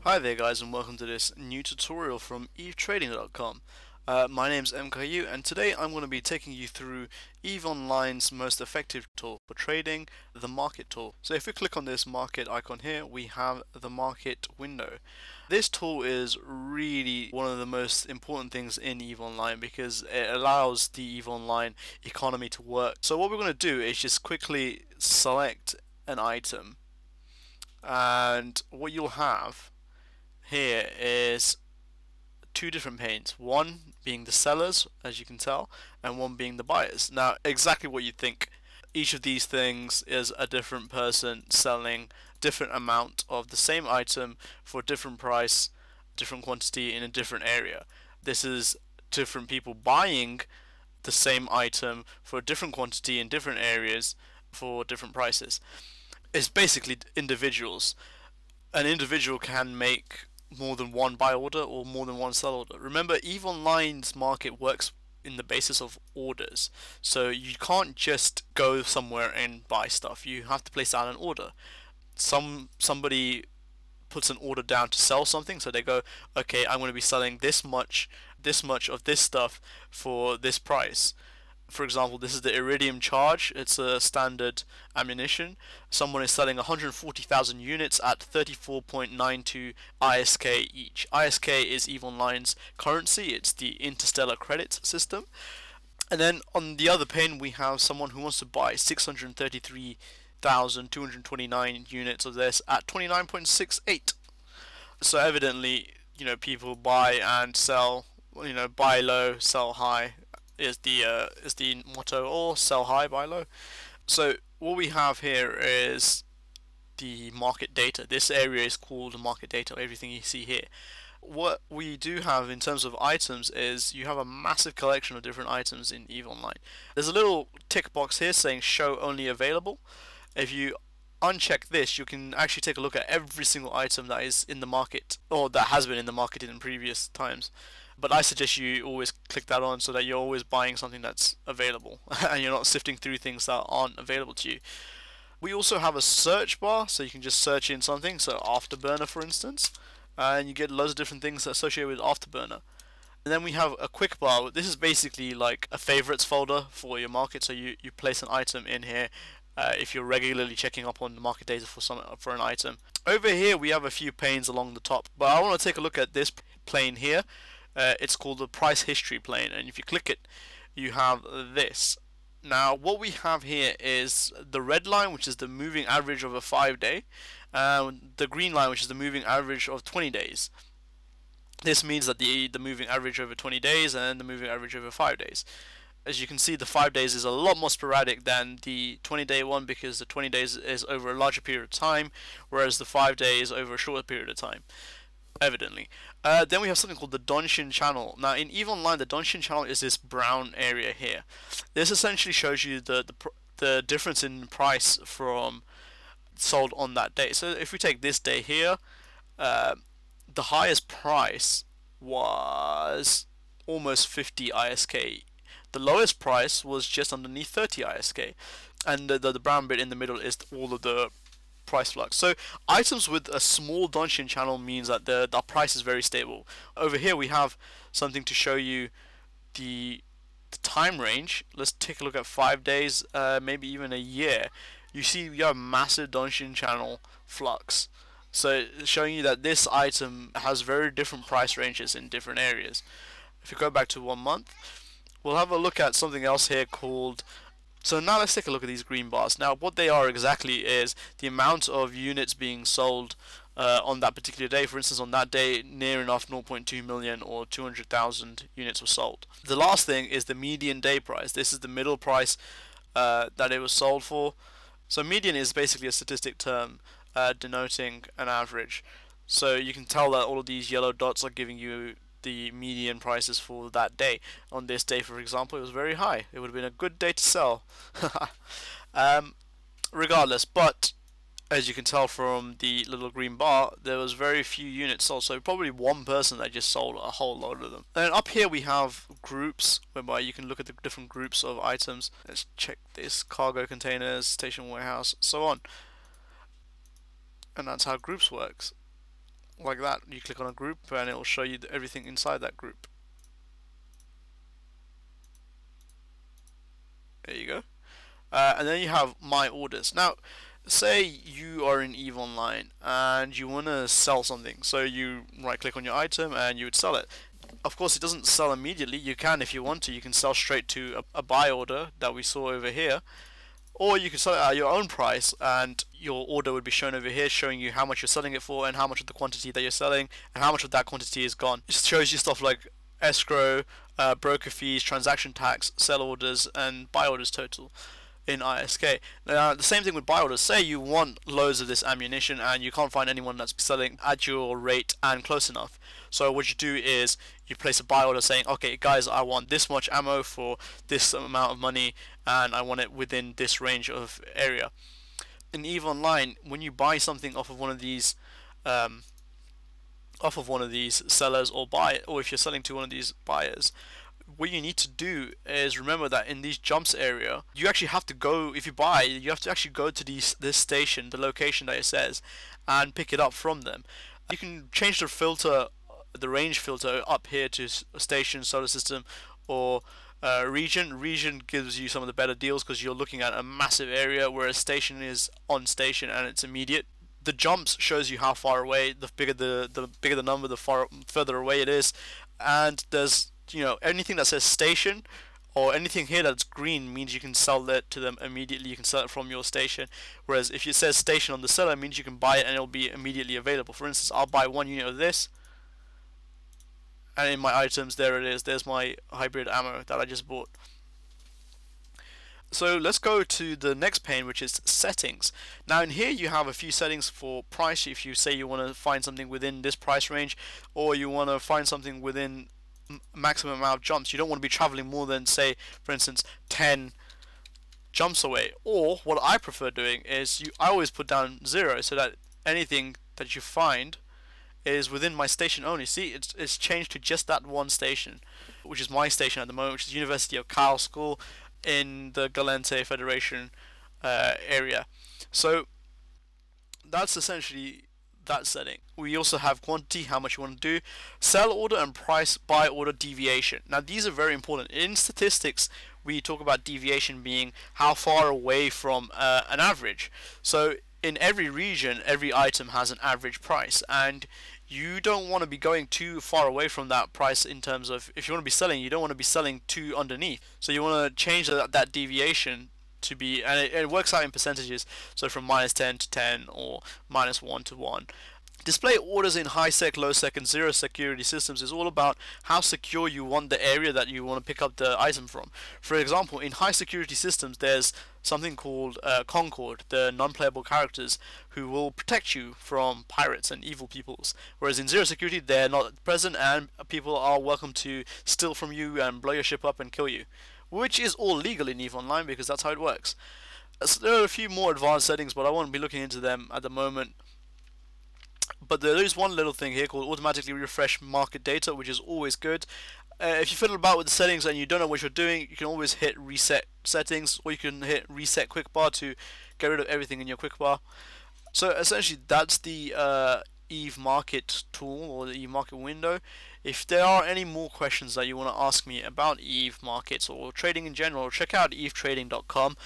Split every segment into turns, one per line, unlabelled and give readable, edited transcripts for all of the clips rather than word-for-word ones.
Hi there guys, and welcome to this new tutorial from evetrading.com. My name is MKU, and today I'm going to be taking you through EVE Online's most effective tool for trading, the market tool. So if we click on this market icon here, we have the market window. This tool is really one of the most important things in EVE Online because it allows the EVE Online economy to work. So what we're going to do is just quickly select an item, and what you'll have here is two different panes, one being the sellers, as you can tell, and one being the buyers. Now, exactly what you think. Each of these things is a different person selling different amount of the same item for a different price, different quantity in a different area. This is different people buying the same item for a different quantity in different areas for different prices. It's basically individuals. An individual can make more than one buy order or more than one sell order. Remember, EVE Online's market works in the basis of orders, so you can't just go somewhere and buy stuff. You have to place down an order. Somebody puts an order down to sell something, so they go, okay, I'm going to be selling this much of this stuff for this price. For example, this is the Iridium charge. It's a standard ammunition. Someone is selling 140,000 units at 34.92 ISK each. ISK is EVE Online's currency. It's the interstellar credit system. And then on the other pane, we have someone who wants to buy 633,229 units of this at 29.68. So evidently, people buy and sell. Buy low, sell high is the motto, or sell high, buy low. So what we have here is the market data. This area is called market data, everything you see here. What we do have in terms of items is you have a massive collection of different items in EVE Online. There's a little tick box here saying show only available. If you uncheck this, you can actually take a look at every single item that is in the market, or that has been in the market in previous times. But I suggest you always click that on so that you're always buying something that's available and you're not sifting through things that aren't available to you. We also have a search bar, so you can just search in something, so Afterburner for instance, and you get loads of different things associated with Afterburner. And then we have a quick bar. This is basically like a favorites folder for your market, so you place an item in here if you're regularly checking up on the market data for an item. Over here we have a few panes along the top, but I want to take a look at this plane here. It's called the price history plane, and if you click it, you have this. Now what we have here is the red line, which is the moving average of a 5-day, the green line, which is the moving average of 20 days. This means that the moving average over 20 days and the moving average over 5 days. As you can see, the 5 days is a lot more sporadic than the 20-day one, because the 20 days is over a larger period of time, whereas the 5 days is over a shorter period of time, evidently. Then we have something called the Donshin channel. Now in EVE Online, the Donshin channel is this brown area here. This essentially shows you the difference in price from sold on that day. So if we take this day here, the highest price was almost 50 ISK. The lowest price was just underneath 30 ISK, and the brown bit in the middle is all of the price flux. So items with a small Donshin channel means that the price is very stable. Over here we have something to show you the time range. Let's take a look at 5 days, maybe even a year. You see we have massive Donshin channel flux. So showing you that this item has very different price ranges in different areas. If you go back to 1 month, we'll have a look at something else here called. So now let's take a look at these green bars. Now what they are exactly is the amount of units being sold on that particular day. For instance, on that day, near enough 0.2 million or 200,000 units were sold. The last thing is the median day price. This is the middle price that it was sold for. So median is basically a statistic term denoting an average. So you can tell that all of these yellow dots are giving you the median prices for that day. On this day, for example, it was very high. It would have been a good day to sell. Regardless, but as you can tell from the little green bar, there was very few units sold, so probably one person that just sold a whole load of them. And up here we have groups, whereby you can look at the different groups of items. Let's check this: cargo containers, station warehouse, so on. And that's how groups works. like that. You click on a group and it will show you everything inside that group. There you go. And then you have my orders. Now, say you are in EVE Online and you want to sell something. So you right click on your item and you would sell it. Of course, it doesn't sell immediately. You can, if you want to, you can sell straight to a buy order that we saw over here. Or you can sell it at your own price and your order would be shown over here, showing you how much you're selling it for and how much of the quantity that you're selling and how much of that quantity is gone. It shows you stuff like escrow, broker fees, transaction tax, sell orders, and buy orders total in ISK. Now, the same thing with buy orders. Say you want loads of this ammunition and you can't find anyone that's selling at your rate and close enough. So what you do is you place a buy order saying, okay guys, I want this much ammo for this amount of money and I want it within this range of area. In EVE Online, when you buy something off of one of these sellers or if you're selling to one of these buyers, what you need to do is remember that in these jumps area, you actually have to go, if you buy, you have to actually go to this station, the location that it says, and pick it up from them. You can change the filter, the range filter up here to station, solar system, or region. Region gives you some of the better deals because you're looking at a massive area, whereas station is on station and it's immediate. The jumps shows you how far away. The bigger the number, the further away it is. And there's, you know, anything that says station or anything here that's green means you can sell that to them immediately. You can sell it from your station. Whereas if it says station on the seller, it means you can buy it and it'll be immediately available. For instance, I'll buy 1 unit of this, and in my items, there it is. There's my hybrid ammo that I just bought. So let's go to the next pane, which is settings. Now in here you have a few settings for price. If you say you want to find something within this price range, or you want to find something within maximum amount of jumps, you don't want to be traveling more than, say, for instance, 10 jumps away. Or what I prefer doing is I always put down 0 so that anything that you find is within my station only. See, it's changed to just that one station, which is my station at the moment, which is University of Kyle School in the Galente Federation area. So that's essentially that setting. We also have quantity, how much you want to do, sell order, and price, buy order, deviation. Now these are very important. In statistics, we talk about deviation being how far away from an average. So in every region, every item has an average price, and you don't want to be going too far away from that price in terms of, if you want to be selling, you don't want to be selling too underneath. So you want to change that deviation to be, and it works out in percentages, so from -10 to 10 or -1 to 1. Display orders in high sec, low sec, and zero security systems is all about how secure you want the area that you want to pick up the item from. For example, in high security systems, there's something called Concord, the non-playable characters who will protect you from pirates and evil peoples. Whereas in zero security, they're not present and people are welcome to steal from you and blow your ship up and kill you, which is all legal in EVE Online because that's how it works. So there are a few more advanced settings, but I won't be looking into them at the moment. But there is one little thing here called automatically refresh market data, which is always good. If you fiddle about with the settings and you don't know what you're doing, you can always hit reset settings, or you can hit reset quickbar to get rid of everything in your quickbar. So essentially that's the EVE Market tool, or the EVE Market window. If there are any more questions that you want to ask me about EVE Markets or trading in general, check out evetrading.com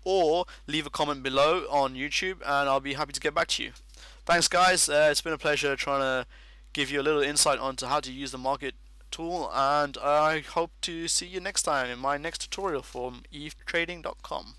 or leave a comment below on YouTube and I'll be happy to get back to you. Thanks guys, it's been a pleasure trying to give you a little insight onto how to use the market tool, and I hope to see you next time in my next tutorial from evetrading.com.